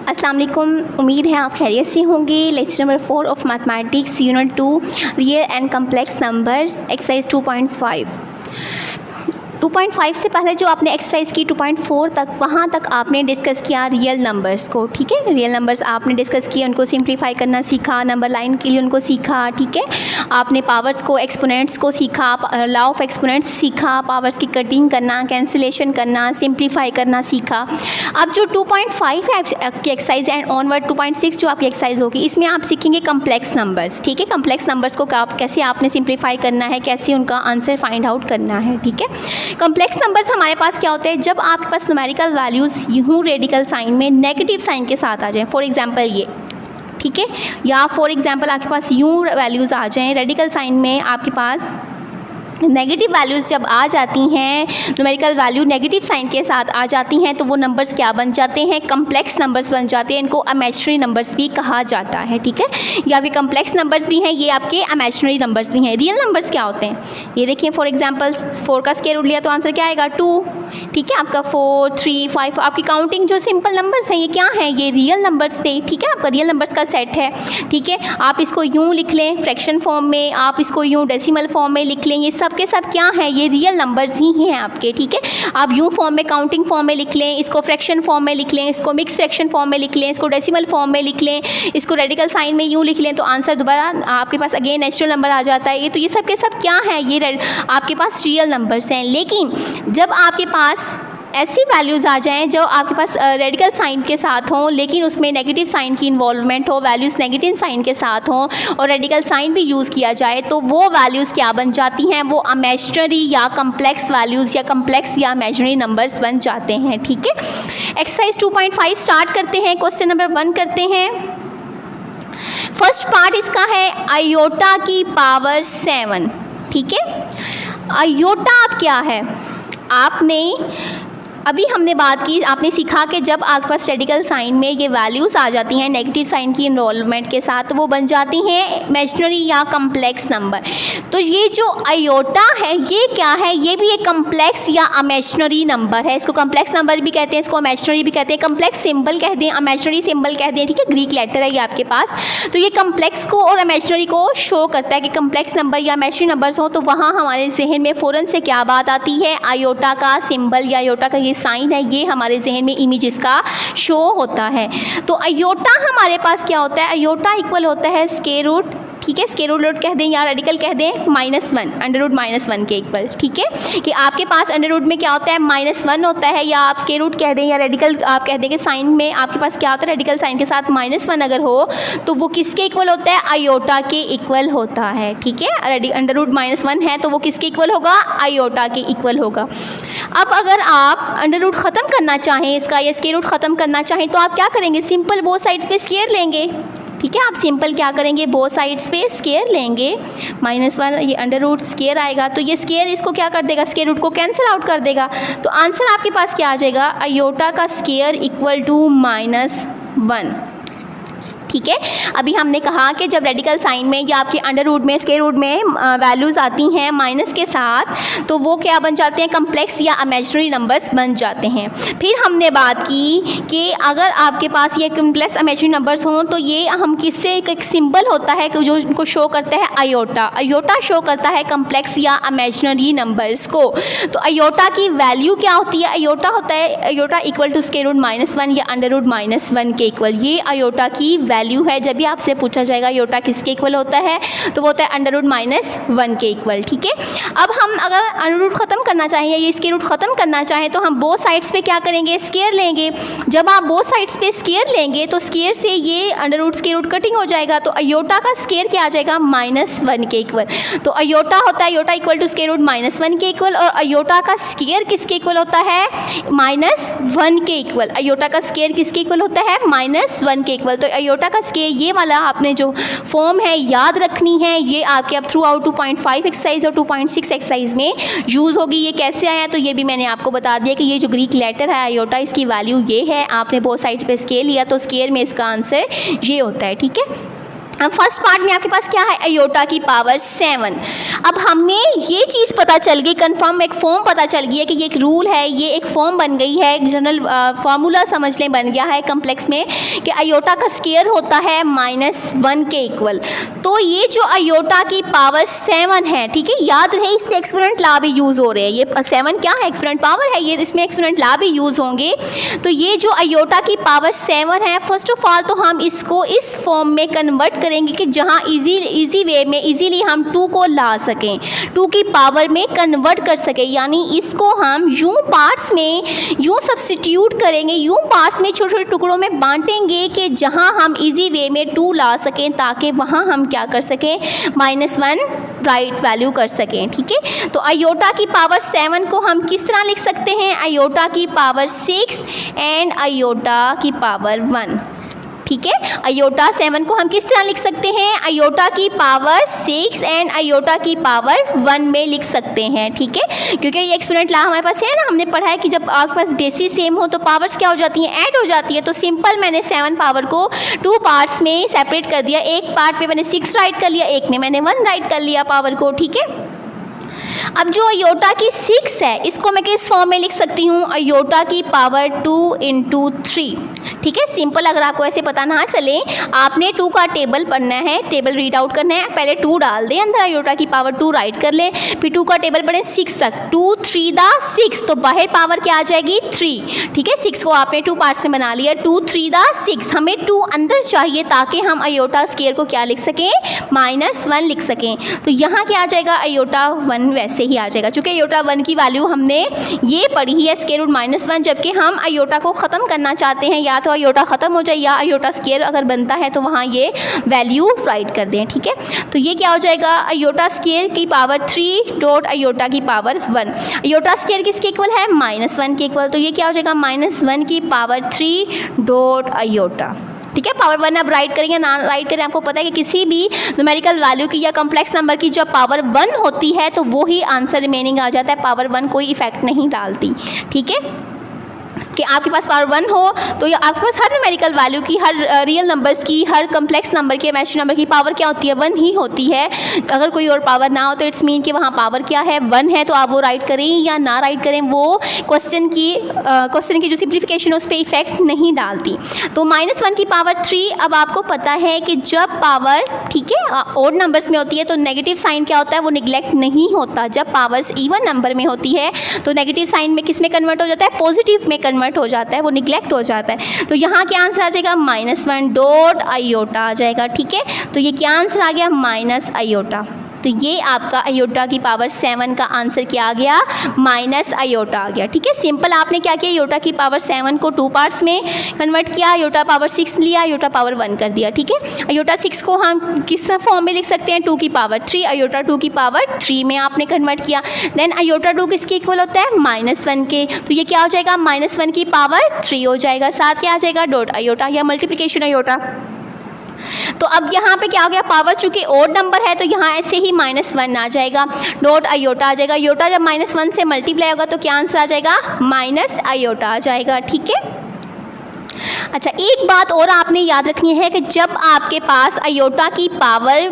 अस्सलाम वालेकुम। उम्मीद है आप खैरियत से होंगे। Lecture number 4 of mathematics unit 2 real and complex numbers exercise 2.5 से पहले जो आपने एक्सरसाइज की 2.4 तक, वहाँ तक आपने डिस्कस किया रियल नंबर्स को। ठीक है, रियल नंबर्स आपने डिस्कस किए, उनको सिंप्लीफाई करना सीखा, नंबर लाइन के लिए उनको सीखा। ठीक है, आपने पावर्स को, एक्सपोनेंट्स को सीखा, लॉ ऑफ एक्सपोनेंट्स सीखा, पावर्स की कटिंग करना, कैंसिलेशन करना, सिंप्लीफाई करना सीखा। अब जो 2.5 है आपकी एक्सरसाइज एंड ऑनवर्ड 2.6 जो आपकी एक्सरसाइज होगी, इसमें आप सीखेंगे कम्प्लेक्स नंबर्स। ठीक है, कम्प्लेक्स नंबर्स को कैसे आपने सिंप्लीफाई करना है, कैसे उनका आंसर फाइंड आउट करना है। ठीक है, कम्प्लेक्स नंबर्स हमारे पास क्या होते हैं, जब आपके पास न्यूमेरिकल वैल्यूज़ यूँ रेडिकल साइन में नेगेटिव साइन के साथ आ जाएं। फॉर एग्जांपल ये, ठीक है, या फॉर एग्जांपल आपके पास यूँ वैल्यूज़ आ जाएं रेडिकल साइन में, आपके पास नेगेटिव वैल्यूज़ जब आ जाती हैं, न्यूमेरिकल वैल्यू नेगेटिव साइन के साथ आ जाती हैं, तो वो नंबर्स क्या बन जाते हैं, कम्प्लेक्स नंबर्स बन जाते हैं। इनको इमेजिनरी नंबर्स भी कहा जाता है। ठीक है, ये आपके कम्प्लेक्स नंबर्स भी हैं, ये आपके इमेजिनरी नंबर्स भी हैं। रियल नंबर्स क्या होते हैं, ये देखिए फॉर एग्जांपल 4 का स्क्वायर रूट लिया तो आंसर क्या आएगा 2। ठीक है, आपका 4, 3, 5 आपकी काउंटिंग जो सिंपल नंबर्स हैं, ये क्या हैं, ये रियल नंबर्स थे। ठीक है, आपका रियल नंबर्स का सेट है। ठीक है, आप इसको यूँ लिख लें फ्रैक्शन फॉर्म में, आप इसको यूँ डेसिमल फॉर्म में लिख लें, ये सब के सब क्या है, ये रियल नंबर्स ही हैं आपके। ठीक है, आप यूँ फॉर्म में, काउंटिंग फॉर्म में लिख लें, इसको फ्रैक्शन फॉर्म में लिख लें, इसको मिक्स फ्रैक्शन फॉर्म में लिख लें, इसको डेसिमल फॉर्म में लिख लें, इसको रेडिकल साइन में यूँ लिख लें, तो आंसर दोबारा आपके पास अगेन नेचुरल नंबर आ जाता है। ये तो ये सब के सब क्या है, ये आपके पास रियल नंबर्स हैं। लेकिन जब आपके पास ऐसी वैल्यूज़ आ जाएं जो आपके पास रेडिकल साइन के साथ हों, लेकिन उसमें नेगेटिव साइन की इन्वॉल्वमेंट हो, वैल्यूज़ नेगेटिव साइन के साथ हों और रेडिकल साइन भी यूज़ किया जाए, तो वो वैल्यूज़ क्या बन जाती हैं, वो इमेजिनरी या कम्प्लेक्स वैल्यूज़ या कम्प्लेक्स या इमेजिनरी नंबर्स बन जाते हैं। ठीक है, एक्सरसाइज 2.5 स्टार्ट करते हैं। क्वेश्चन नंबर 1 करते हैं। फर्स्ट पार्ट इसका है आयोटा की पावर 7। ठीक है, आयोटा अब क्या है, आपने अभी हमने बात की, आपने सीखा कि जब आपके पास रेडिकल साइन में ये वैल्यूज़ आ जाती हैं नेगेटिव साइन की इन्वॉल्वमेंट के साथ, तो वो बन जाती हैं इमेजिनरी या कम्प्लेक्स नंबर। तो ये जो आयोटा है ये क्या है, ये भी एक कम्प्लेक्स या इमेजिनरी नंबर है। इसको कम्प्लेक्स नंबर भी कहते हैं, इसको इमेजिनरी भी कहते हैं, कम्प्लेक्स सिंबल कह दें, इमेजिनरी सिंबल कह दें। ठीक है, ग्रीक लेटर है ये आपके पास। तो ये कम्प्लेक्स को और इमेजिनरी को शो करता है कि कम्प्लेक्स नंबर या इमेजिनरी नंबर्स हों, तो वहाँ हमारे जहन में फ़ौरन से क्या बात आती है, आयोटा का सिंबल या आयोटा का साइन है, ये हमारे जहन में इमेज इसका शो होता है। तो आयोटा हमारे पास क्या होता है, आयोटा इक्वल होता है स्क्वायर रूट। ठीक है, स्क्वायर रूट कह दें या रेडिकल कह दें -1, अंडर रूट -1 के इक्वल। ठीक है, कि आपके पास अंडर रूट में क्या होता है, -1 होता है, या आप स्क्वायर रूट कह दें या रेडिकल आप कह दें कि साइन में आपके पास क्या होता है, रेडिकल साइन के साथ -1 अगर हो तो वो किसके इक्वल होता है, आयोटा के इक्वल होता है। ठीक है, अंडर रूट -1 है तो वो किसके इक्वल होगा, आयोटा के इक्वल होगा। अब अगर आप अंडर रूट ख़त्म करना चाहें इसका, या स्क्वायर रूट ख़त्म करना चाहें, तो आप क्या करेंगे, सिंपल बोथ साइड्स पे स्क्वायर लेंगे। ठीक है, आप सिंपल क्या करेंगे, बोथ साइड्स पे स्क्वायर लेंगे। -1 ये अंडर रूट स्क्वायर आएगा, तो ये स्क्वायर इसको क्या कर देगा, स्क्वायर रूट को कैंसिल आउट कर देगा। तो आंसर आपके पास क्या आ जाएगा, आयोटा का स्क्वायर इक्वल टू -1। ठीक है, अभी हमने कहा कि जब रेडिकल साइन में या आपके अंडर रूट में, स्क्वायर रूट में वैल्यूज़ आती हैं माइनस के साथ, तो वो क्या बन जाते हैं, कम्प्लेक्स या इमेजिनरी नंबर्स बन जाते हैं। फिर हमने बात की कि अगर आपके पास ये कम्प्लेक्स इमेजिनरी नंबर्स हों, तो ये हम किससे, एक सिंबल होता है जो उनको शो करता है आयोटा। आयोटा शो करता है कम्प्लेक्स या इमेजिनरी नंबर्स को। तो आयोटा की वैल्यू क्या होती है, आयोटा होता है, iota equal to square root -1 या अंडर रूट -1 के इक्वल। ये आयोटा की वैल्यू है। जब भी आपसे पूछा जाएगा आयोटा किसके इक्वल होता है, तो वो होता है अंडर रूट -1 के इक्वल। ठीक है, अब हम अगर अंडर रूट ख़त्म करना चाहें या ये स्क्वायर रूट ख़त्म करना चाहें, तो हम बोथ साइड्स पे क्या करेंगे, स्क्वायर लेंगे। जब आप बोथ साइड्स पे स्क्वायर लेंगे तो स्क्वायर से ये under root square root cutting हो जाएगा, तो आयोटा का स्क्वायर क्या आ जाएगा, -1 के इक्वल। तो आयोटा होता है, iota equal to square root -1 के इक्वल, और आयोटा का स्क्वायर किसके इक्वल होता है, -1 के इक्वल। आयोटा का स्क्वायर किसके इक्वल होता है, -1 के इक्वल। तो आयोटा का स्क्वायर ये वाला आपने जो फॉर्म है याद रखनी है, ये आपके अब थ्रू आउट 2.5 एक्सरसाइज और 2.6 एक्सरसाइज में यूज़ होगी। ये कैसे आया, तो ये भी मैंने आपको बता दिया कि ये जो ग्रीक लेटर है आयोटा, इसकी वैल्यू ये है। आपने बोथ साइड्स पे स्केयर लिया तो स्केयर में इसका आंसर ये होता है। ठीक है, फर्स्ट पार्ट में आपके पास क्या है, आयोटा की पावर 7। अब हमें ये चीज़ पता चल गई, कंफर्म एक फॉर्म पता चल गई है कि ये एक रूल है, ये एक फॉर्म बन गई है, एक जनरल फार्मूला समझ लें बन गया है कम्प्लेक्स में कि आयोटा का स्केयर होता है -1 के इक्वल। तो ये जो आयोटा की पावर 7 है, ठीक है, याद रहे इसमें एक्सपोनेंट ला भी यूज़ हो रहे हैं। ये 7 क्या है, एक्सपोनेंट पावर है, ये इसमें एक्सपोनेंट ला भी यूज़ होंगे। तो ये जो आयोटा की पावर 7 है, फर्स्ट ऑफ ऑल तो हम इसको इस फॉर्म में कन्वर्ट करेंगे कि जहाँ इजी वे में इजीली हम 2 को ला सकें, 2 की पावर में कन्वर्ट कर सकें। यानी इसको हम यूँ पार्ट्स में यूँ सब्स्टिट्यूट करेंगे, यूँ पार्ट्स में छोटे छोटे टुकड़ों में बांटेंगे कि जहाँ हम इजी वे में 2 ला सकें, ताकि वहाँ हम क्या कर सकें, -1 राइट वैल्यू कर सकें। ठीक है, तो आयोटा की पावर 7 को हम किस तरह लिख सकते हैं, आयोटा की पावर 6 एंड आयोटा की पावर 1। ठीक है, आयोटा 7 को हम किस तरह लिख सकते हैं, आयोटा की पावर 6 एंड आयोटा की पावर 1 में लिख सकते हैं। ठीक है, क्योंकि ये एक्सपोनेंट ला हमारे पास है ना, हमने पढ़ा है कि जब आपके पास बेसिस सेम हो तो पावर्स क्या हो जाती हैं, ऐड हो जाती है। तो सिंपल मैंने 7 पावर को 2 पार्ट्स में सेपरेट कर दिया, एक पार्ट में मैंने 6 राइट कर लिया, एक में मैंने 1 राइट कर लिया पावर को। ठीक है, अब जो आयोटा की 6 है इसको मैं किस फॉर्म में लिख सकती हूँ, आयोटा की पावर 2 × 3। ठीक है, सिंपल, अगर आपको ऐसे पता ना चले, आपने 2 का टेबल पढ़ना है, टेबल रीड आउट करना है, पहले 2 डाल दें अंदर, आयोटा की पावर 2 राइट कर लें, फिर 2 का टेबल पढ़ें 6 तक, 2 3 दा 6, तो बाहर पावर क्या आ जाएगी 3। ठीक है, 6 को आपने 2 पार्ट्स में बना लिया, 2 3 दा 6, हमें 2 अंदर चाहिए ताकि हम आयोटा स्केयर को क्या लिख सकें, -1 लिख सकें। तो यहाँ क्या आ जाएगा, आयोटा 1 वैसे ही आ जाएगा, चूँकि आयोटा 1 की वैल्यू हमने ये पढ़ी है स्केयर रूट -1, जबकि हम आयोटा को ख़त्म करना चाहते हैं, या तो आयोटा ख़त्म हो जाए या आयोटा स्केयर अगर बनता है तो वहाँ ये वैल्यू राइट कर दें। ठीक है, तो ये क्या हो जाएगा, आयोटा स्केयर की पावर 3 डॉट आयोटा की पावर 1। आयोटा स्केयर किसके इक्वल है, -1 के इक्वल, तो ये क्या हो जाएगा, -1 की पावर 3 डॉट आयोटा। ठीक है, पावर 1 अब राइट करेंगे ना राइट करें, आपको पता है कि किसी भी न्यूमेरिकल वैल्यू की या कम्प्लेक्स नंबर की जब पावर 1 होती है तो वो ही आंसर रिमेनिंग आ जाता है, पावर 1 कोई इफेक्ट नहीं डालती। ठीक है, कि आपके पास पावर 1 हो तो या आपके पास हर न्यूमेरिकल वैल्यू की, हर रियल नंबर्स की, हर कम्प्लेक्स नंबर की, इमेजिनरी नंबर की पावर क्या होती है, 1 ही होती है। अगर कोई और पावर ना हो तो इट्स मीन कि वहाँ पावर क्या है, 1 है, तो आप वो राइट करें या ना राइट करें, वो क्वेश्चन की जो सिंप्लीफिकेशन है उस पर इफेक्ट नहीं डालती। तो -1 की पावर 3, अब आपको पता है कि जब पावर, ठीक है, ऑड नंबर्स में होती है तो नेगेटिव साइन क्या होता है, वो निगलेक्ट नहीं होता। जब पावर्स इवन नंबर में होती है तो नेगेटिव साइन में किस में कन्वर्ट हो जाता है, पॉजिटिव में कन्वर्ट हो जाता है, वो निगलेक्ट हो जाता है। तो यहाँ क्या आंसर आ जाएगा, -1 डॉट आयोटा आ जाएगा। ठीक है, तो ये क्या आंसर आ गया, माइनस आयोटा। तो ये आपका आयोटा की पावर 7 का आंसर क्या आ गया, माइनस आयोटा आ गया। ठीक है, सिंपल आपने क्या किया, आयोटा की पावर 7 को 2 पार्ट्स में कन्वर्ट किया, आयोटा पावर 6 लिया, आयोटा पावर 1 कर दिया। ठीक है, आयोटा 6 को हम किस तरह फॉर्म में लिख सकते हैं, 2 की पावर 3, आयोटा 2 की पावर 3 में आपने कन्वर्ट किया। देन आयोटा 2 किसके इक्वल होता है, -1 के, तो ये क्या हो जाएगा, -1 की पावर 3 हो जाएगा, साथ क्या आ जाएगा, डॉट आयोटा या मल्टीप्लिकेशन आयोटा। तो अब यहाँ पे क्या हो गया, पावर चूँकि ओड नंबर है तो यहाँ ऐसे ही -1 आ जाएगा, डॉट आयोटा आ जाएगा। आयोटा जब -1 से मल्टीप्लाई होगा तो क्या आंसर आ जाएगा, माइनस आयोटा आ जाएगा। ठीक है, अच्छा एक बात और आपने याद रखनी है कि जब आपके पास आयोटा की पावर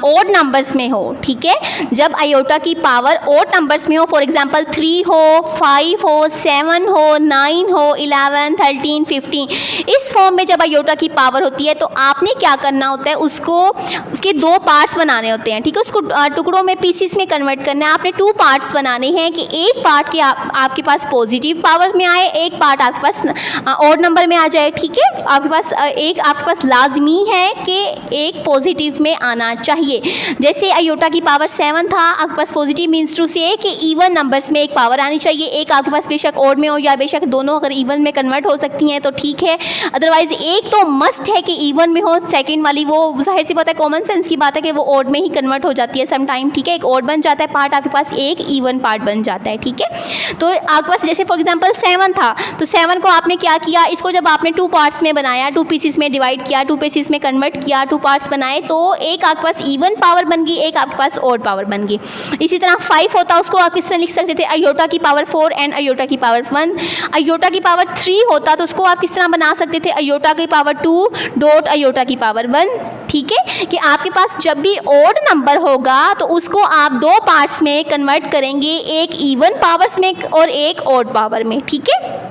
ओड नंबर्स में हो, ठीक है, जब आयोटा की पावर ओड नंबर्स में हो, फॉर एग्जांपल 3 हो, 5 हो, 7 हो, 9 हो, 11, 13, 15, इस फॉर्म में जब आयोटा की पावर होती है तो आपने क्या करना होता है, उसके 2 पार्ट्स बनाने होते हैं। ठीक है, उसको टुकड़ों में, पीसीस में कन्वर्ट करना है। आपने 2 पार्ट्स बनाने हैं कि एक पार्ट के आपके पास पॉजिटिव पावर में आए, एक पार्ट आपके पास ओड नंबर में आ जाए। ठीक है, आपके पास लाजमी है कि एक पॉजिटिव में आना चाहिए। जैसे आयोटा की पावर 7 था, आपके पास पॉजिटिव मीन्स टू से कि इवन नंबर्स में एक पावर आनी चाहिए, एक आपके पास बेशक ओड में हो या बेशक दोनों अगर इवन में कन्वर्ट हो सकती हैं तो ठीक है, अदरवाइज एक तो मस्ट है कि इवन में हो, सेकंड वाली वो जाहिर सी बात है, कॉमन सेंस की बात है कि वो ओड में ही कन्वर्ट हो जाती है सम टाइम। ठीक है, एक ओड बन जाता है पार्ट, आपके पास एक इवन पार्ट बन जाता है। ठीक है, तो आपके पास जैसे फॉर एग्जाम्पल 7 था तो 7 को आपने क्या किया, इसको जब आपने आपने 2 पार्ट्स में बनाया, 2 पीसेस में डिवाइड किया, 2 पीसेस में कन्वर्ट किया, 2 पार्ट्स बनाए, तो एक आपके पास इवन पावर बन गई, एक आपके पास ऑड पावर बन गई। इसी तरह 5 होता, उसको आप किस तरह लिख सकते थे, अयोटा की पावर 4 एंड अयोटा की पावर 1। अयोटा की पावर 3 होता तो उसको आप किस तरह बना सकते थे, अयोटा की पावर 2 डॉट अयोटा की पावर 1। ठीक है, कि आपके पास जब भी ऑड नंबर होगा तो उसको आप 2 पार्ट्स में कन्वर्ट करेंगे, एक इवन पावर्स में और एक ऑड पावर में। ठीक है,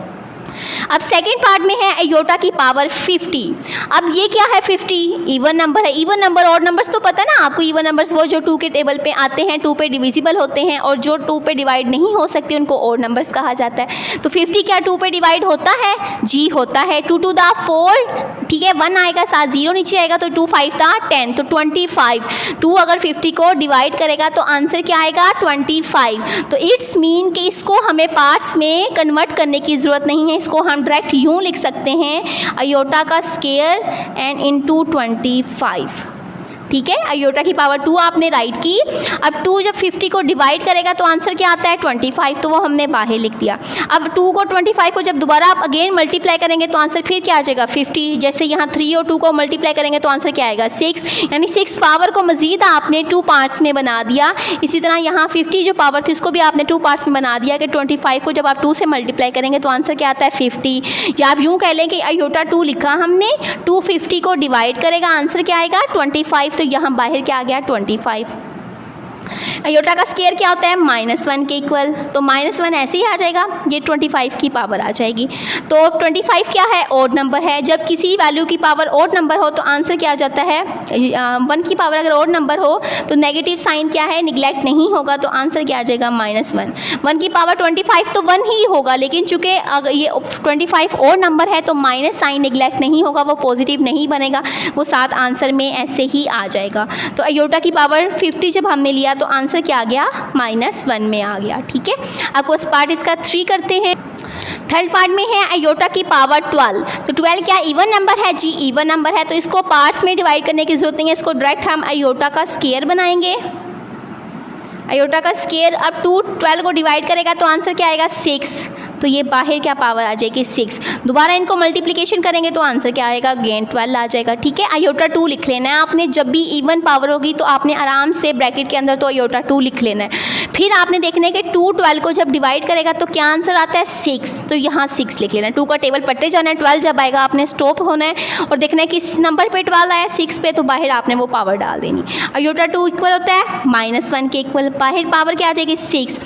अब सेकेंड पार्ट में है अयोटा की पावर 50। अब ये क्या है, 50 इवन नंबर है। इवन नंबर ऑड नंबर्स तो पता है ना आपको, इवन नंबर्स वो जो 2 के टेबल पे आते हैं, 2 पे डिविजिबल होते हैं, और जो 2 पे डिवाइड नहीं हो सकते उनको ऑड नंबर्स कहा जाता है। तो 50 क्या 2 पे डिवाइड होता है, जी होता है। 2 टू द 4, ठीक है, 1 आएगा, साथ 0 नीचे आएगा, तो 2 5 था 10, तो 25। 2 अगर 50 को डिवाइड करेगा तो आंसर क्या आएगा, 25। तो इट्स मीन कि इसको हमें पार्ट्स में कन्वर्ट करने की ज़रूरत नहीं है, इसको हम डायरेक्ट यूँ लिख सकते हैं, अयोटा का स्क्वायर एंड इनटू 25। ठीक है, अयोटा की पावर 2 आपने राइट की। अब 2 जब 50 को डिवाइड करेगा तो आंसर क्या आता है, 25, तो वो हमने बाहर लिख दिया। अब 2 को 25 को जब दोबारा आप अगेन मल्टीप्लाई करेंगे तो आंसर फिर क्या आ जाएगा, 50। जैसे यहाँ 3 और 2 को मल्टीप्लाई करेंगे तो आंसर क्या आएगा, 6, यानी 6 पावर को मजीद आपने 2 पार्ट्स में बना दिया। इसी तरह यहाँ 50 जो पावर थी उसको भी आपने 2 पार्ट्स में बना दिया कि 25 को जब आप 2 से मल्टीप्लाई करेंगे तो आंसर क्या आता है, 50। या आप यूँ कह लें कि अयोटा 2 लिखा हमने, 2 50 को डिवाइड करेगा, आंसर क्या आएगा, 25। तो यहाँ बाहर क्या आ गया, 25। अयोटा का स्क्वायर क्या होता है, -1 के इक्वल, तो -1 ऐसे ही आ जाएगा, ये 25 की पावर आ जाएगी। तो 25 क्या है, ऑड नंबर है। जब किसी वैल्यू की पावर ऑड नंबर हो तो आंसर क्या आ जाता है, 1 की पावर अगर ऑड नंबर हो तो नेगेटिव साइन क्या है, निगलेक्ट नहीं होगा, तो आंसर क्या आ जाएगा, -1। 1 की पावर 25 तो 1 ही होगा, लेकिन चूंकि अगर ये 25 ऑड नंबर है तो माइनस साइन निगलेक्ट नहीं होगा, वो पॉजिटिव नहीं बनेगा, वो साथ आंसर में ऐसे ही आ जाएगा। तो अयोटा की पावर 50 जब हमने लिया तो आंसर क्या आ गया, -1 में आ गया। ठीक है, आपको इस पार्ट इसका 3 करते हैं। थर्ड पार्ट में है अयोटा की पावर 12। तो 12 क्या इवन नंबर है, जी इवन नंबर है, तो इसको पार्ट्स में डिवाइड करने की जरूरत नहीं है, इसको डायरेक्ट हम अयोटा का स्क्वायर बनाएंगे। अयोटा का स्क्वायर, अब 2 12 को डिवाइड करेगा तो आंसर क्या आएगा, 6, तो ये बाहर क्या पावर आ जाएगी, 6। दोबारा इनको मल्टीप्लिकेशन करेंगे तो आंसर क्या आएगा, अगेन 12 आ जाएगा। ठीक है, अयोटा 2 लिख लेना है आपने, जब भी इवन पावर होगी तो आपने आराम से ब्रैकेट के अंदर तो अयोटा 2 लिख लेना है। फिर आपने देखना है कि 2 12 को जब डिवाइड करेगा तो क्या आंसर आता है, 6, तो यहाँ 6 लिख लेना है। 2 का टेबल पढ़ते जाना है, 12 जब आएगा आपने स्टॉप होना है और देखना है किस नंबर पे 12 आया, 6 पे, तो बाहर आपने वो पावर डाल देनी। अयोटा 2 इक्वल होता है -1 के इक्वल, बाहर पावर क्या आ जाएगी, 6,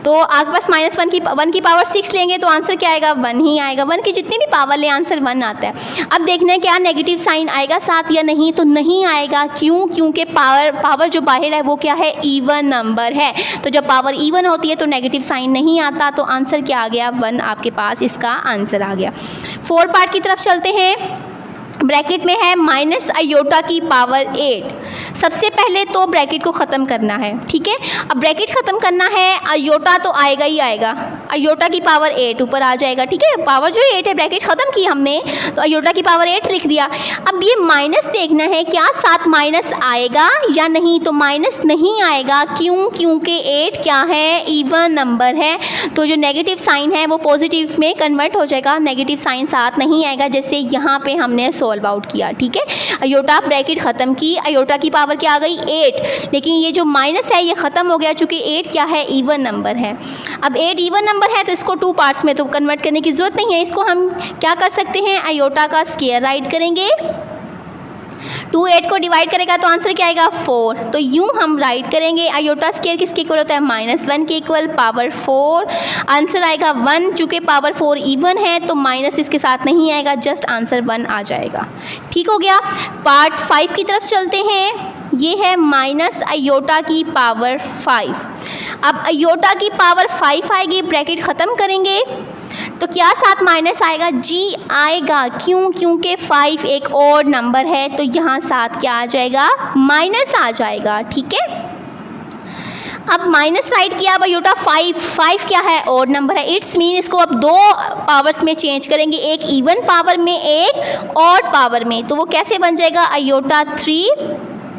तो आपके पास -1 की पावर 6 लेंगे तो आंसर क्या आएगा, 1 ही आएगा। 1 की जितनी भी पावर ले आंसर 1 आता है। अब देखना है क्या नेगेटिव साइन आएगा साथ या नहीं, तो नहीं आएगा, क्यों, क्योंकि पावर जो बाहर है वो क्या है, इवन नंबर है, तो जब पावर इवन होती है तो नेगेटिव साइन नहीं आता, तो आंसर क्या आ गया, 1 आपके पास इसका आंसर आ गया। 4 पार्ट की तरफ चलते हैं। ब्रैकेट में है माइनस अयोटा की पावर 8। सबसे पहले तो ब्रैकेट को ख़त्म करना है। ठीक है, अब ब्रैकेट ख़त्म करना है, अयोटा तो आएगा ही आएगा, अयोटा की पावर 8 ऊपर आ जाएगा। ठीक है, पावर जो 8 है, ब्रैकेट ख़त्म की हमने तो अयोटा की पावर 8 लिख दिया। अब ये माइनस देखना है क्या साथ माइनस आएगा या नहीं, तो माइनस नहीं आएगा, क्यों, क्योंकि 8 क्या है, इवन नंबर है, तो जो नेगेटिव साइन है वो पॉजिटिव में कन्वर्ट हो जाएगा, नेगेटिव साइन साथ नहीं आएगा, जैसे यहाँ पे हमने सॉल्व आउट किया। ठीक है, अयोटा ब्रैकेट ख़त्म की, अयोटा की पावर क्या आ गई, 8, लेकिन ये जो माइनस है ये ख़त्म हो गया, चूँकि 8 क्या है, इवन नंबर है। अब 8 इवन नंबर है तो इसको 2 पार्ट्स में तो कन्वर्ट करने की ज़रूरत नहीं है, इसको हम क्या कर सकते हैं, अयोटा का स्क्वायर राइट करेंगे। 2 8 को डिवाइड करेगा तो आंसर क्या आएगा, 4, तो यूँ हम राइट करेंगे। अयोटा स्क्वायर किसके इक्वल होता है, -1 के इक्वल, पावर 4, आंसर आएगा 1, चूँकि पावर 4 इवन है तो माइनस इसके साथ नहीं आएगा, जस्ट आंसर 1 आ जाएगा। ठीक हो गया। पार्ट 5 की तरफ चलते हैं। ये है माइनस अयोटा की पावर 5। अब अयोटा की पावर 5 आएगी, ब्रैकेट ख़त्म करेंगे तो क्या साथ माइनस आएगा, जी आएगा, क्यों, क्योंकि 5 एक ऑड नंबर है, तो यहाँ साथ क्या आ जाएगा, माइनस आ जाएगा। ठीक है, अब माइनस राइट किया। अब अयोटा 5 क्या है, ऑड नंबर है, इट्स मीन इसको अब 2 पावर्स में चेंज करेंगे, एक इवन पावर में, एक ऑड पावर में, तो वो कैसे बन जाएगा, अयोटा 3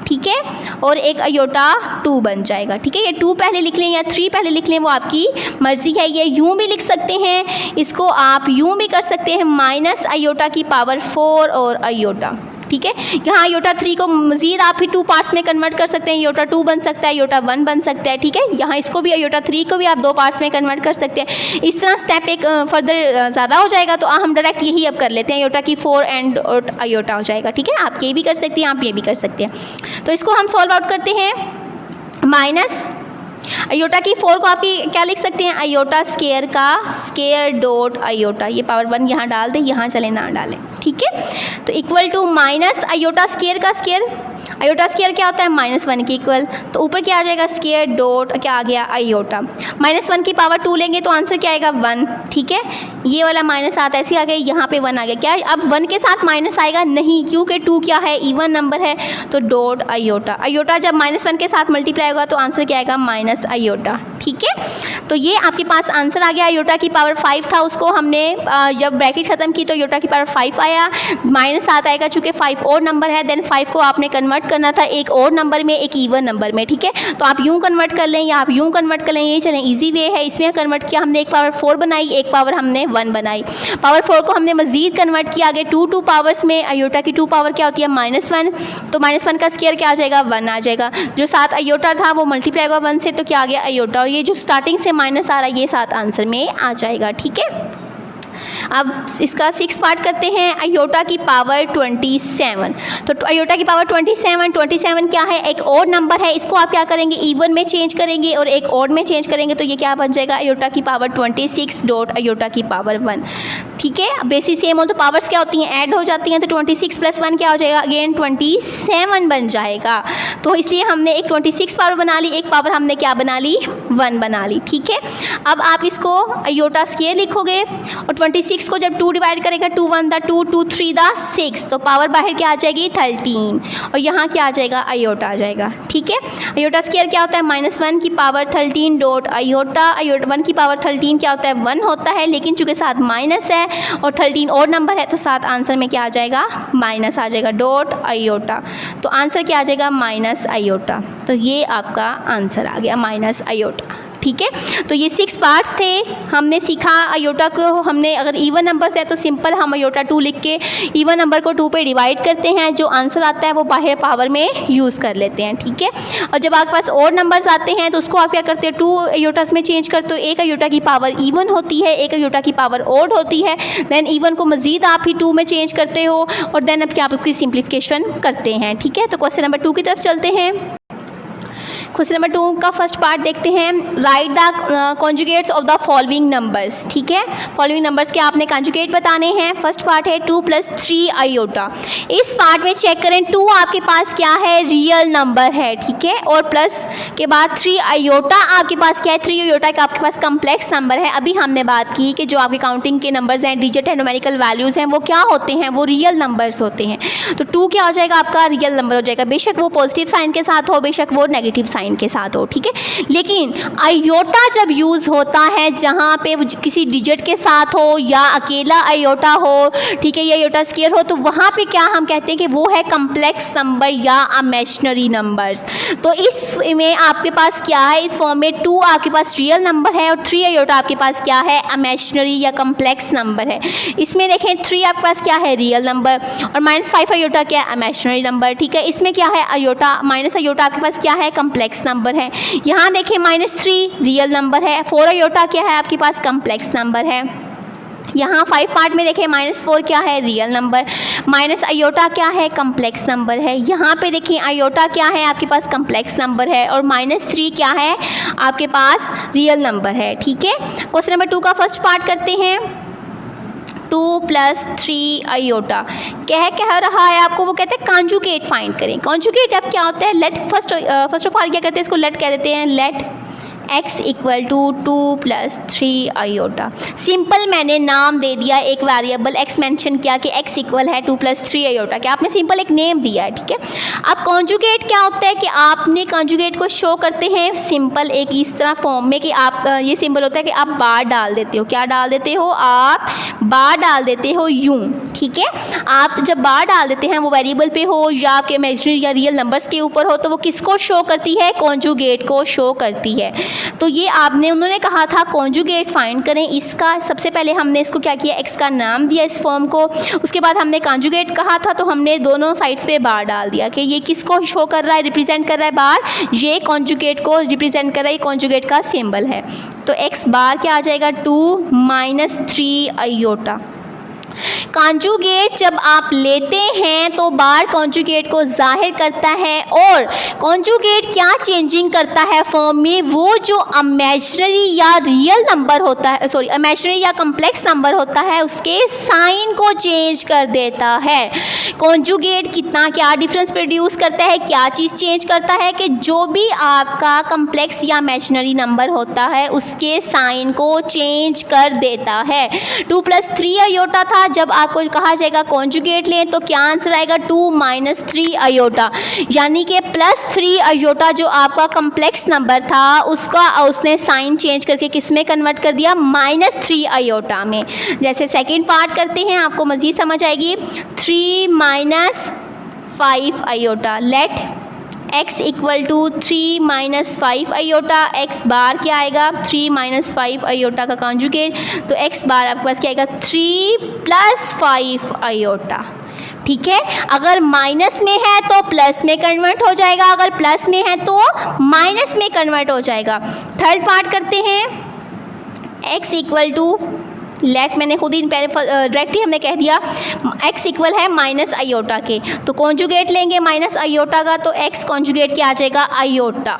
ठीक है, और एक अयोटा 2 बन जाएगा। ठीक है, ये 2 पहले लिख लें या 3 पहले लिख लें वो आपकी मर्ज़ी है। ये यूँ भी लिख सकते हैं, इसको आप यूँ भी कर सकते हैं, माइनस अयोटा की पावर 4 और अयोटा। ठीक है, यहाँ अयोटा 3 को मज़ीद आप फिर 2 पार्ट्स में कन्वर्ट कर सकते हैं, अयोटा 2 बन सकता है, अयोटा 1 बन सकता है। ठीक है, यहाँ इसको भी अयोटा 3 को भी आप 2 पार्ट्स में कन्वर्ट कर सकते हैं। इस तरह स्टेप एक फर्दर ज़्यादा हो जाएगा, तो हम डायरेक्ट यही अब कर लेते हैं, अयोटा की 4 एंड अयोटा हो जाएगा। ठीक है, आप ये भी कर सकते हैं, आप ये भी कर सकते हैं। तो इसको हम सॉल्व आउट करते हैं। माइनस अयोटा की 4 को आपकी क्या लिख सकते हैं, अयोटा स्केयर का स्केयर डॉट अयोटा, ये पावर 1 यहाँ डाल दें, यहाँ चले ना डालें। ठीक है, तो equal to minus iota square का स्केयर, अयोटा स्केयर क्या होता है, -1 के इक्वल, तो ऊपर क्या आ जाएगा, स्केयर डॉट क्या आ गया, अयोटा। -1 की पावर 2 लेंगे तो आंसर क्या आएगा, 1। ठीक है, ये वाला माइनस आता ऐसे आ गया, यहाँ पे 1 आ गया। क्या अब 1 के साथ माइनस आएगा, नहीं, क्योंकि 2 क्या है, इवन नंबर है, तो डॉट अयोटा। अयोटा जब -1 के साथ मल्टीप्लाई होगा तो आंसर क्या आएगा, माइनस अयोटा। ठीक है, तो ये आपके पास आंसर आ गया। अयोटा की पावर 5 था, उसको हमने जब ब्रैकेट ख़त्म की तो अयोटा की पावर 5 आया, -7 आएगा चूँकि 5 और नंबर है, देन 5 को आपने कन्वर्ट करना था एक और नंबर में, एक इवन नंबर में। ठीक है, तो आप यूँ कन्वर्ट कर लें या आप यूँ कन्वर्ट कर लें, ये चलें, इजी वे है। इसमें कन्वर्ट किया हमने, एक पावर 4 बनाई, एक पावर हमने 1 बनाई। पावर 4 को हमने मज़ीद कन्वर्ट किया आगे 2 पावर्स में। अयोटा की 2 पावर क्या होती है, -1, तो -1 का स्केयर क्या आ जाएगा, 1 आ जाएगा। जो 7 अयोटा था वो मल्टीप्लाई होगा 1 से, तो क्या आ गया, अयोटा। और ये जो स्टार्टिंग से माइनस आ रहा है ये 7 आंसर में आ जाएगा। ठीक है, अब इसका 6 पार्ट करते हैं। अयोटा की पावर 27, तो अयोटा की पावर 27 क्या है, एक और नंबर है, इसको आप क्या करेंगे, इवन में चेंज करेंगे और एक और में चेंज करेंगे, तो ये क्या बन जाएगा, अयोटा की पावर 26 डॉट अयोटा की पावर 1। ठीक है, बेसिस सेम हो तो पावर्स क्या होती हैं, ऐड हो जाती हैं, तो 26 + 1 क्या हो जाएगा, अगेन 27 बन जाएगा। तो इसलिए हमने एक 26 पावर बना ली, एक पावर हमने क्या बना ली, 1 बना ली। ठीक है, अब आप इसको अयोटा स्केयर लिखोगे और 26 को जब 2 डिवाइड करेगा, 2 1 दा 2, 2 3 दा 6, तो पावर बाहर क्या आ जाएगी, 13, और यहाँ क्या आ जाएगा, अयोटा आ जाएगा। ठीक है, अयोटा स्केयर क्या होता है, -1 की पावर 13 डॉट अयोटा। अयोटा 1 की पावर 13 क्या होता है, 1 होता है, लेकिन चूँकि साथ माइनस है और 13 और नंबर है, तो 7 आंसर में क्या आ जाएगा, माइनस आ जाएगा, डॉट अयोटा। तो आंसर क्या आ जाएगा, माइनस अयोटा। तो ये आपका आंसर आ गया, माइनस अयोटा। ठीक है, तो ये 6 पार्ट्स थे, हमने सीखा। अयोटा को हमने अगर इवन नंबर्स है तो सिंपल हम अयोटा 2 लिख के इवन नंबर को 2 पे डिवाइड करते हैं, जो आंसर आता है वो बाहर पावर में यूज़ कर लेते हैं। ठीक है, और जब आपके पास और नंबर्स आते हैं तो उसको आप क्या करते हैं, 2 अयोटास में चेंज करते हो। एक अयोटा की पावर इवन होती है, एक अयोटा की पावर ओड होती है, देन इवन को मज़ीद आप ही 2 में चेंज करते हो, और देन अब क्या आप उसकी सिंप्लीफिकेशन करते हैं। ठीक है, तो क्वेश्चन नंबर 2 की तरफ चलते हैं। क्वेश्चन नंबर 2 का फर्स्ट पार्ट देखते हैं। Right the conjugates of the following numbers. ठीक है, फॉलोइंग नंबर्स के आपने कॉन्जुगेट बताने हैं। फर्स्ट पार्ट है 2 + 3 अयोटा। इस पार्ट में चेक करें, 2 आपके पास क्या है, रियल नंबर है। ठीक है, और प्लस के बाद 3 अयोटा आपके पास क्या है, 3 अयोटा का आपके पास कम्प्लेक्स नंबर है। अभी हमने बात की कि जो आपके काउंटिंग के नंबर्स हैं, डिजिट है, न्यूमेरिकल वैल्यूज़ हैं, वो क्या होते हैं, वो रियल नंबर्स होते हैं। तो 2 क्या हो जाएगा, आपका रियल नंबर हो जाएगा, बेशक वो पॉजिटिव साइन के साथ हो, बेशक वो नेगेटिव साइन के साथ हो। ठीक है, लेकिन अयोटा जब यूज़ होता है जहाँ पे किसी डिजिट के साथ हो या अकेला अयोटा हो, ठीक है, या अयोटा स्केयर हो, तो वहाँ पे क्या हम कहते हैं कि वो है कम्प्लेक्स नंबर या इमेजिनरी नंबर्स। तो इसमें आपके पास क्या है, इस फॉर्म में 2 आपके पास रियल नंबर है और 3 अयोटा आपके पास क्या है, इमेजिनरी या कम्प्लेक्स नंबर है। इसमें देखें 3 आपके पास क्या है, रियल नंबर, और -5 अयोटा क्या है, इमेजिनरी नंबर। ठीक है, इसमें क्या है, अयोटा माइनस अयोटा आपके पास क्या है, कम्प्लेक्स नंबर है। यहाँ देखें -3 रियल नंबर है, 4 अयोटा क्या है आपके पास, कम्प्लेक्स नंबर है। यहाँ 5 पार्ट में देखें -4 क्या है, रियल नंबर, माइनस अयोटा क्या है, कम्प्लेक्स नंबर है। यहाँ पे देखें अयोटा क्या है आपके पास, कम्प्लेक्स नंबर है, और -3 क्या है आपके पास, रियल नंबर है। ठीक है, क्वेश्चन नंबर 2 का फर्स्ट पार्ट करते हैं। 2 + 3 अयोटा कह रहा है आपको, वो कहते हैं कॉन्जुगेट फाइंड करें। कॉन्जुगेट अब क्या होता है, लेट फर्स्ट ऑफ ऑल क्या करते हैं, इसको लेट कह देते हैं, let x equal to 2 + 3 iota. Simple मैंने नाम दे दिया, एक वेरिएबल x मेंशन किया कि x इक्वल है 2 + 3 आयोटा, क्या आपने सिंपल एक नेम दिया है, ठीक है। अब कॉन्जुगेट क्या होता है कि आपने कॉन्जुगेट को शो करते हैं सिंपल एक इस तरह फॉर्म में कि आप ये सिंबल होता है कि आप बार डाल देते हो, क्या डाल देते हो, आप बार डाल देते हो यूं, ठीक है। आप जब बार डाल देते हैं वो वेरिएबल पे हो या आपके इमेजिनरी या रियल नंबर्स के ऊपर हो, तो वो किसको शो करती है, कॉन्जुगेट को शो करती है। तो ये आपने उन्होंने कहा था कॉन्जुगेट फाइंड करें, इसका सबसे पहले हमने इसको क्या किया, x का नाम दिया इस फॉर्म को, उसके बाद हमने कॉन्जुगेट कहा था तो हमने दोनों साइड्स पे बार डाल दिया कि ये किसको शो कर रहा है, रिप्रेजेंट कर रहा है बार, ये कॉन्जुगेट को रिप्रेजेंट कर रहा है, कॉन्जुगेट का सिंबल है। तो x बार क्या आ जाएगा, 2 - 3 आयोटा। कॉन्जुगेट जब आप लेते हैं तो बार कॉन्जुगेट को जाहिर करता है, और कॉन्जुगेट क्या चेंजिंग करता है फॉर्म में, वो जो इमेजिनरी या रियल नंबर होता है, सॉरी इमेजिनरी या कम्प्लेक्स नंबर होता है उसके साइन को चेंज कर देता है। कॉन्जुगेट कितना क्या डिफरेंस प्रोड्यूस करता है, क्या चीज़ चेंज करता है कि जो भी आपका कम्प्लेक्स या इमेजिनरी नंबर होता है उसके साइन को चेंज कर देता है। 2 + 3 आयोटा था, जब आपको कहा जाएगा कॉन्जुगेट लें तो क्या आंसर आएगा, 2 - 3 आयोटा, यानी कि +3 आयोटा जो आपका कम्प्लेक्स नंबर था उसका उसने साइन चेंज करके किस में कन्वर्ट कर दिया, -3 आयोटा में। जैसे सेकंड पार्ट करते हैं आपको मज़ीद समझ आएगी। 3 - 5 iota, let x equal to 3 - 5 iota, x bar क्या आएगा, 3 - 5 आयोटा का कॉन्जुगेट, तो x बार आपके पास क्या आएगा, 3 + 5 आयोटा, ठीक है। अगर माइनस में है तो प्लस में कन्वर्ट हो जाएगा, अगर प्लस में है तो माइनस में कन्वर्ट हो जाएगा। थर्ड पार्ट करते हैं, x इक्वल टू लेट मैंने खुद ही पहले डायरेक्टली हमने कह दिया x इक्वल है माइनस आयोटा के, तो कॉन्जुगेट लेंगे माइनस आयोटा का, तो x कॉन्जुगेट क्या आ जाएगा, आयोटा,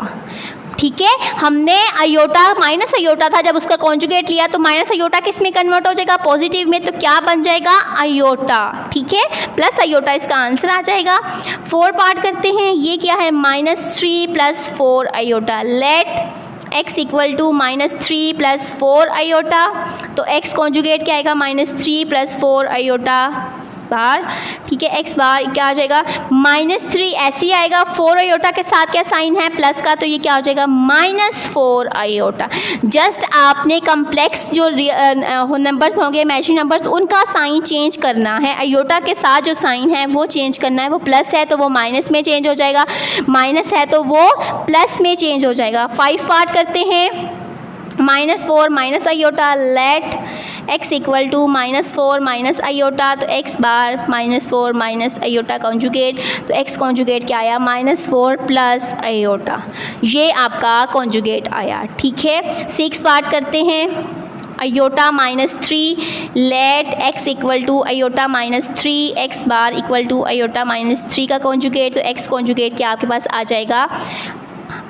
ठीक है। हमने आयोटा माइनस आयोटा था, जब उसका कॉन्जुगेट लिया तो माइनस आयोटा किस में कन्वर्ट हो जाएगा, पॉजिटिव में, तो क्या बन जाएगा, आयोटा, ठीक है, प्लस आयोटा इसका आंसर आ जाएगा। 4 पार्ट करते हैं, ये क्या है, -3 + 4 iota, let x equal to -3 + 4 iota, तो x कॉन्जुगेट क्या आएगा, -3 + 4 आयोटा बार, ठीक है। x बार क्या आ जाएगा, -3 ऐसे ही आएगा, 4 आयोटा के साथ क्या साइन है, प्लस का, तो ये क्या हो जाएगा, -4 आयोटा। जस्ट आपने कम्प्लेक्स जो नंबर्स होंगे, इमेजिनरी नंबर्स, उनका साइन चेंज करना है, आयोटा के साथ जो साइन है वो चेंज करना है, वो प्लस है तो वो माइनस में चेंज हो जाएगा, माइनस है तो वो प्लस में चेंज हो जाएगा। 5 पार्ट करते हैं, -4 - iota, let x equal to -4 - iota, तो x बार -4 - आयोटा कॉन्जुगेट, तो x कॉन्जुगेट क्या आया, -4 + आयोटा, ये आपका कॉन्जुगेट आया, ठीक है। 6 पार्ट करते हैं, iota -3, let x equal to iota -3, x bar equal to iota -3 का कॉन्जुगेट, तो x कॉन्जुगेट क्या आपके पास आ जाएगा,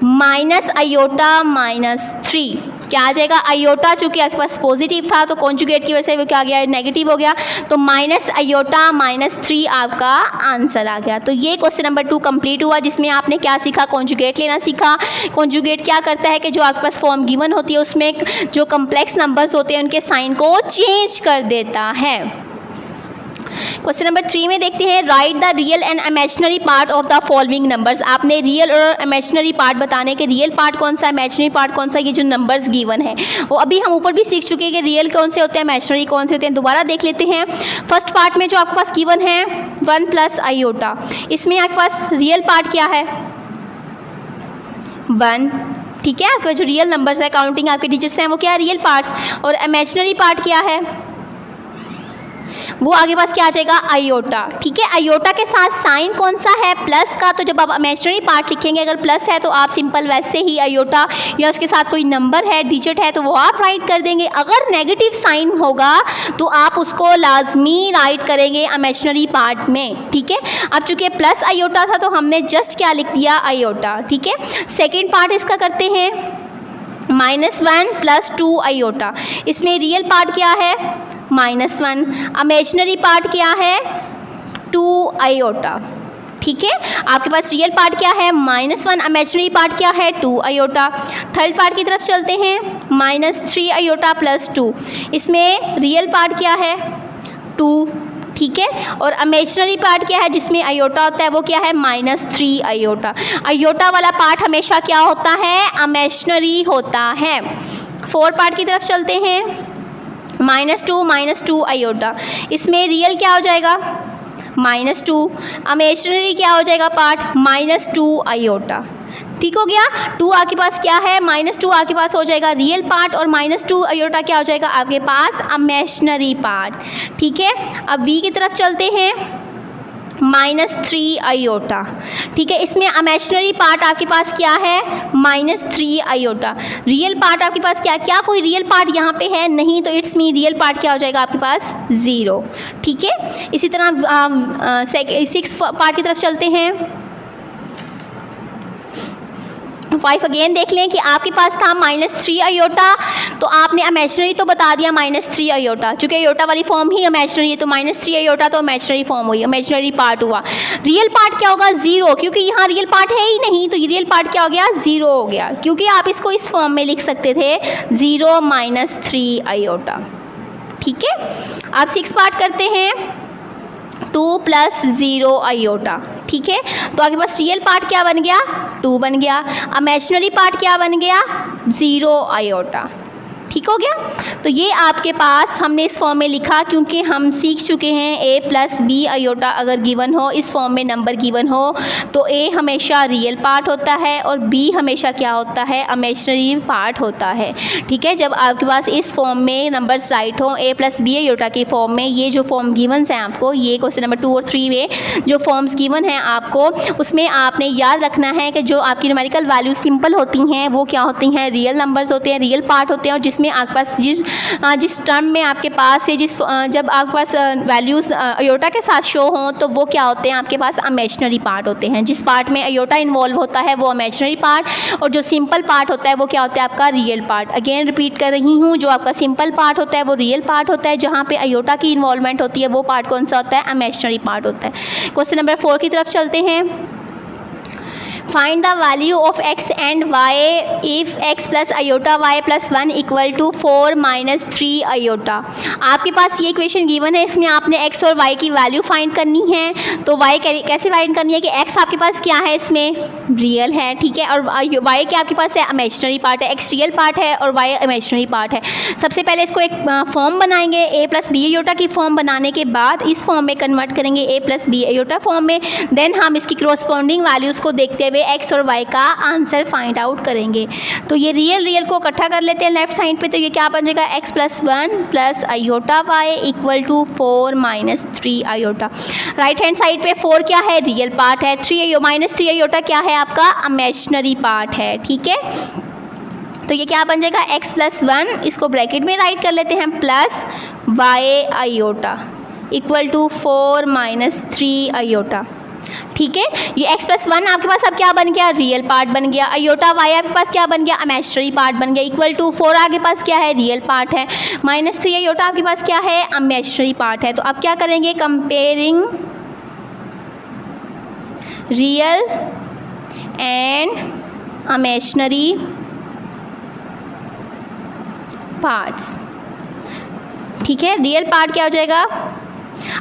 -आयोटा -3, क्या आ जाएगा, आयोटा चूँकि आपके पास पॉजिटिव था तो कॉन्जुगेट की वजह से वो क्या आ गया, नेगेटिव हो गया, तो -आयोटा -3 आपका आंसर आ गया। तो ये क्वेश्चन नंबर 2 कंप्लीट हुआ, जिसमें आपने क्या सीखा, कॉन्जुगेट लेना सीखा। कॉन्जुगेट क्या करता है कि जो आपके पास फॉर्म गिवन होती है उसमें जो कम्प्लेक्स नंबर्स होते हैं उनके साइन को चेंज कर देता है। क्वेश्चन नंबर 3 में देखते हैं, right the real and imaginary part of the following numbers. आपने रियल और इमेजिनरी पार्ट बताने के, रियल पार्ट कौन सा, इमेजिनरी पार्ट कौन सा, ये जो नंबर्स गिवन है वो अभी हम ऊपर भी सीख चुके हैं कि रियल कौन से होते हैं, इमेजिनरी कौन से होते हैं, दोबारा देख लेते हैं। फर्स्ट पार्ट में जो आपके पास गिवन है 1 + आयोटा, इसमें आपके पास रियल पार्ट क्या है, 1, ठीक है। आपके जो रियल नंबर्स है, काउंटिंग आपके डिजिट्स हैं, वो क्या है, रियल पार्ट्स, और इमेजिनरी पार्ट क्या है, वो आगे पास क्या आ जाएगा, आयोटा, ठीक है। आयोटा के साथ साइन कौन सा है, प्लस का, तो जब आप इमेजिनरी पार्ट लिखेंगे अगर प्लस है तो आप सिंपल वैसे ही आयोटा या उसके साथ कोई नंबर है, डिजिट है, तो वो आप राइट कर देंगे। अगर नेगेटिव साइन होगा तो आप उसको लाजमी राइट करेंगे इमेजिनरी पार्ट में, ठीक है। अब चूँकि प्लस आयोटा था तो हमने जस्ट क्या लिख दिया, आयोटा, ठीक है। सेकेंड पार्ट इसका करते हैं, -1 + 2 आयोटा, इसमें रियल पार्ट क्या है, -1, इमेजिनरी पार्ट क्या है, 2 आयोटा, ठीक है। आपके पास रियल पार्ट क्या है -1, इमेजिनरी पार्ट क्या है 2 आयोटा। थर्ड पार्ट की तरफ चलते हैं -3 आयोटा प्लस 2, इसमें रियल पार्ट क्या है 2, ठीक है, और इमेजिनरी पार्ट क्या है जिसमें आयोटा होता है वो क्या है -3 आयोटा। आयोटा वाला पार्ट हमेशा क्या होता है इमेजिनरी होता है। फोर्थ पार्ट की तरफ चलते हैं -2 आयोटा, इसमें रियल क्या हो जाएगा -2, इमेजिनरी क्या हो जाएगा पार्ट -2 आयोटा। ठीक हो गया। 2 आपके पास क्या है -2 आपके पास हो जाएगा रियल पार्ट और -2 आयोटा क्या हो जाएगा आपके पास इमेजिनरी पार्ट। ठीक है। अब v की तरफ चलते हैं -3 आयोटा, ठीक है, इसमें इमेजिनरी पार्ट आपके पास क्या है -3 आयोटा। रियल पार्ट आपके पास क्या कोई रियल पार्ट यहाँ पे है नहीं, तो इट्स मीन रियल पार्ट क्या हो जाएगा आपके पास 0। ठीक है। इसी तरह 6 पार्ट की तरफ चलते हैं। 5 अगेन देख लें कि आपके पास था -3 आयोटा, तो आपने इमेजिनरी तो बता दिया -3 आयोटा, चूँकि आयोटा वाली फॉर्म ही इमेजिनरी है तो -3 आयोटा तो इमेजिनरी फॉर्म हुई, इमेजिनरी पार्ट हुआ। रियल पार्ट क्या होगा 0, क्योंकि यहाँ रियल पार्ट है ही नहीं, तो रियल पार्ट क्या हो गया 0 हो गया, क्योंकि आप इसको इस फॉर्म में लिख सकते थे 0 -3 आयोटा। ठीक है। आप 6 पार्ट करते हैं 2 + 0 आयोटा। ठीक है। तो आपके पास रियल पार्ट क्या बन गया 2 बन गया, इमेजिनरी पार्ट क्या बन गया 0 आयोटा। ठीक हो गया। तो ये आपके पास हमने इस फॉर्म में लिखा, क्योंकि हम सीख चुके हैं a + b आयोटा अगर गिवन हो, इस फॉर्म में नंबर गिवन हो तो a हमेशा रियल पार्ट होता है और b हमेशा क्या होता है इमेजिनरी पार्ट होता है। ठीक है। जब आपके पास इस फॉर्म में नंबर्स राइट हो a + b आयोटा के फॉर्म में, ये जो फॉर्म गिवन्स हैं आपको, ये क्वेश्चन नंबर 2 और 3 में जो फॉर्म्स गिवन हैं आपको, उसमें आपने याद रखना है कि जो आपकी न्यूमेरिकल वैल्यू सिंपल होती हैं वो क्या होती हैं रियल नंबर्स होते हैं, रियल पार्ट होते हैं, और जिसमें आपके पास जिस टर्म में आपके पास है जब आपके पास वैल्यूज़ आयोटा के साथ शो हों तो वो क्या होते हैं आपके पास इमेजिनरी पार्ट होते हैं। जिस पार्ट में आयोटा इन्वॉल्व होता है वो इमेजिनरी पार्ट, और जो सिंपल पार्ट होता है वो क्या होता है आपका रियल पार्ट। अगेन रिपीट कर रही हूँ, जो आपका सिंपल पार्ट होता है वो रियल पार्ट होता है, जहाँ पे आयोटा की इन्वॉल्वमेंट होती है वो पार्ट कौन सा होता है इमेजिनरी पार्ट होता है। क्वेश्चन नंबर 4 की तरफ चलते हैं। Find the value of x and y if x + iota y + 1 = 4 - 3 iota. आपके पास ये इक्वेशन गिवन है, इसमें आपने x और y की वैल्यू फाइंड करनी है। तो y कैसे फाइंड करनी है कि x आपके पास क्या है इसमें रियल है, ठीक है, और y क्या आपके पास है इमेजिनरी पार्ट है, x रियल पार्ट है और y इमेजिनरी पार्ट है। सबसे पहले इसको एक फॉर्म बनाएंगे a + b आयोटा की फॉर्म बनाने के बाद इस फॉर्म में कन्वर्ट करेंगे a + b आयोटा फॉर्म में, देन हम इसकी क्रॉसपॉन्डिंग वैल्यूज़ को देखते हुए x और y का आंसर फाइंड आउट करेंगे। तो ये रियल को इकट्ठा कर लेते हैं लेफ्ट साइड पे, तो ये क्या बन जाएगा x + 1 + iota y = 4 - 3 iota. Right hand side पे 4 क्या है रियल पार्ट है, -3 आयोटा क्या है आपका इमेजिनरी पार्ट है। ठीक है। तो ये क्या बन जाएगा x + 1, इसको ब्रैकेट में राइट कर लेते हैं, प्लस y आयोटा = 4 - 3 आयोटा। ठीक है। ये x + 1 आपके पास अब क्या बन गया रियल पार्ट बन गया, आयोटा y आपके पास क्या बन गया इमेजिनरी पार्ट बन गया, = 4 आपके पास क्या है रियल पार्ट है, -3 आयोटा आपके पास क्या है इमेजिनरी पार्ट है। तो अब क्या करेंगे comparing real and imaginary parts. ठीक है। रियल पार्ट क्या हो जाएगा,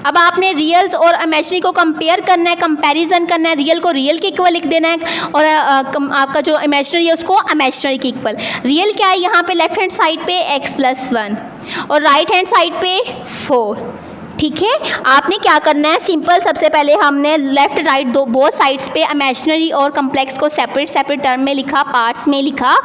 अब आपने रियल्स और इमेजिनरी को कंपेयर करना है, कंपैरिजन करना है, रियल को रियल के इक्वल लिख देना है और आपका जो इमेजिनरी है उसको इमेजिनरी के इक्वल। रियल क्या है यहाँ पे लेफ्ट हैंड साइड पे x + 1 और राइट हैंड साइड पे 4। ठीक है। आपने क्या करना है सिंपल, सबसे पहले हमने लेफ्ट राइट बोथ साइड्स पे इमेजिनरी और कम्प्लेक्स को सेपरेट टर्म में लिखा, पार्ट्स में लिखा।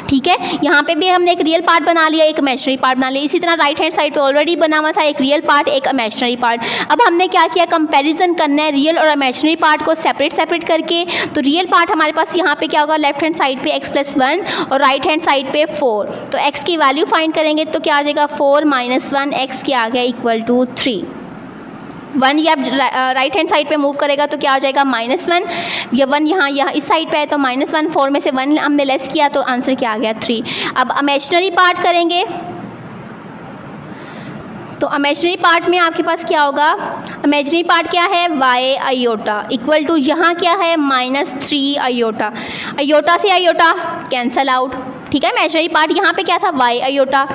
ठीक है। यहाँ पे भी हमने एक रियल पार्ट बना लिया, एक इमेजिनरी पार्ट बना लिया। इसी तरह राइट हैंड साइड पे ऑलरेडी बना हुआ था एक रियल पार्ट एक इमेजिनरी पार्ट। अब हमने क्या किया कंपैरिजन करना है रियल और इमेजिनरी पार्ट को सेपरेट करके। तो रियल पार्ट हमारे पास यहाँ पे क्या होगा लेफ्ट हैंड साइड पे x + 1 और राइट हैंड साइड पे 4। तो x की वैल्यू फाइंड करेंगे तो क्या आ जाएगा 4 - 1 x क्या आ गया = 3। 1 ये आप राइट हैंड साइड पे मूव करेगा तो क्या आ जाएगा -1, ये 1 यहाँ इस साइड पे है तो -1, 4 में से 1 हमने लेस किया तो आंसर क्या आ गया 3। अब इमेजिनरी पार्ट करेंगे तो इमेजिनरी पार्ट में आपके पास क्या होगा, इमेजिनरी पार्ट क्या है, वाई आयोटा इक्वल टू यहाँ क्या है -3 आयोटा, आयोटा से आयोटा कैंसल आउट, ठीक है। इमेजिनरी पार्ट यहाँ पे क्या था, वाई आयोटा,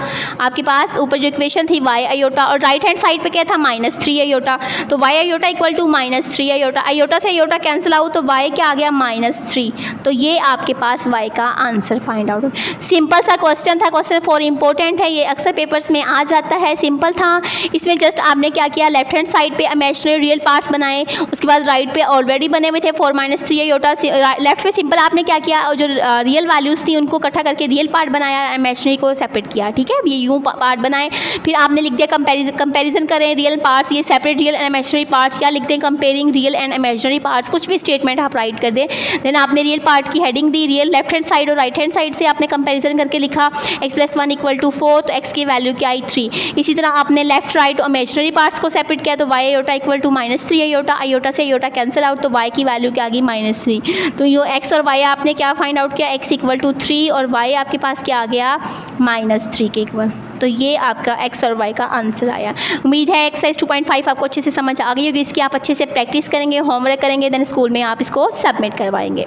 आपके पास ऊपर जो इक्वेशन थी वाई आयोटा, और राइट हैंड साइड पे क्या था -3 आयोटा, तो y iota equal to -3 iota, iota से आयोटा कैंसिल आउट, तो वाई क्या आ गया -3, तो ये आपके पास वाई का आंसर फाइंड आउट। सिंपल सा क्वेश्चन था, क्वेश्चन 4 इंपॉर्टेंट है, ये अक्सर पेपर्स में आ जाता है, सिंपल था। इसमें जस्ट आपने क्या किया, लेफ्ट हैंड साइड पे इमेजिनरी रियल पार्ट्स बनाए, उसके बाद राइट पे ऑलरेडी बने हुए थे 4 - 3 आयोटा, लेफ्ट पे सिंपल आपने क्या किया, जो रियल वैल्यूज़ थी उनको इकट्ठा करके रियल पार्ट बनाया, इमेजिनरी को सेपरेट किया, ठीक है। ये यूँ पार्ट बनाए, फिर आपने लिख दिया कंपैरिजन करें रियल पार्ट्स, ये separate real and imaginary parts, क्या लिखते हैं, comparing real and imaginary parts, कुछ भी स्टेटमेंट आप राइट कर दें। देन आपने रियल पार्ट की हेडिंग दी, रियल लेफ्ट हैंड साइड और राइट हैंड साइड से आपने कंपैरिजन करके लिखा x+1 = 4, तो x की वैल्यू क्या आई 3। इसी तरह आपने लेफ्ट राइट और इमेजिनरी पार्ट्स को सेपरेट किया, तो y iota equal to -3 iota, iota से आयोटा कैंसिल आउट, तो y की वैल्यू क्या आ गई -3। तो ये x और y आपने क्या फाइंड आउट किया, x = 3 और y आपके पास क्या आ गया -3 के इक्वल। तो ये आपका x और y का आंसर आया। उम्मीद है एक्सरसाइज 2.5 आपको अच्छे से समझ आ गई होगी, इसकी आप अच्छे से प्रैक्टिस करेंगे, होमवर्क करेंगे, देन स्कूल में आप इसको सबमिट करवाएंगे।